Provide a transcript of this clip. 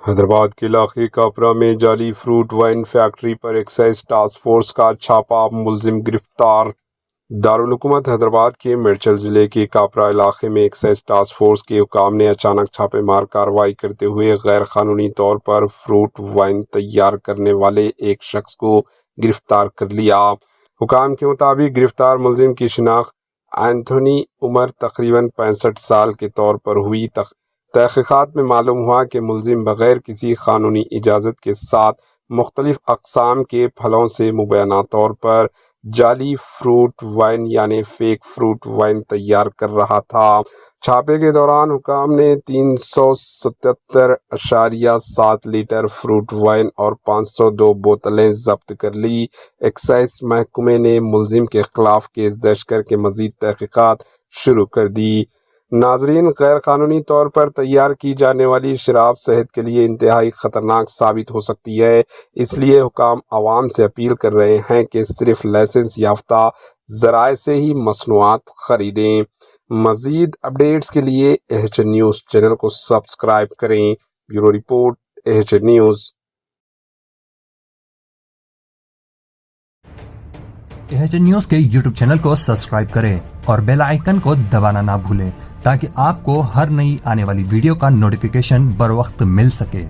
حیدرآباد کے علاقے کاپرا میں جعلی فروٹ وائن فیکٹری پر ایکسائز ٹاسک فورس کا چھاپا، ملزم گرفتار۔ دارالحکومت حیدرآباد کے میڈچل ضلع کے کاپرا علاقے میں ایکسائز ٹاسک فورس کے حکام نے اچانک چھاپے مار کارروائی کرتے ہوئے غیر قانونی طور پر فروٹ وائن تیار کرنے والے ایک شخص کو گرفتار کر لیا۔ حکام کے مطابق گرفتار ملزم کی شناخت اینتھونی عمر تقریباً 65 سال کے طور پر ہوئی۔ تحقیقات میں معلوم ہوا کہ ملزم بغیر کسی قانونی اجازت کے ساتھ مختلف اقسام کے پھلوں سے مبینہ طور پر جعلی فروٹ وائن یعنی فیک فروٹ وائن تیار کر رہا تھا۔ چھاپے کے دوران حکام نے 377.7 لیٹر فروٹ وائن اور 502 بوتلیں ضبط کر لی۔ ایکسائز محکمے نے ملزم کے خلاف کیس درج کر کے مزید تحقیقات شروع کر دی۔ ناظرین، غیر قانونی طور پر تیار کی جانے والی شراب صحت کے لیے انتہائی خطرناک ثابت ہو سکتی ہے، اس لیے حکام عوام سے اپیل کر رہے ہیں کہ صرف لائسنس یافتہ ذرائع سے ہی مصنوعات خریدیں۔ مزید اپڈیٹس کے لیے AHN نیوز چینل کو سبسکرائب کریں۔ Bureau report, AHN news. AHN news کے یوٹیوب چینل کو سبسکرائب کریں اور بیل آئیکن کو دبانا نہ بھولیں تاکہ آپ کو ہر نئی آنے والی ویڈیو کا نوٹیفیکیشن بر وقت مل سکے۔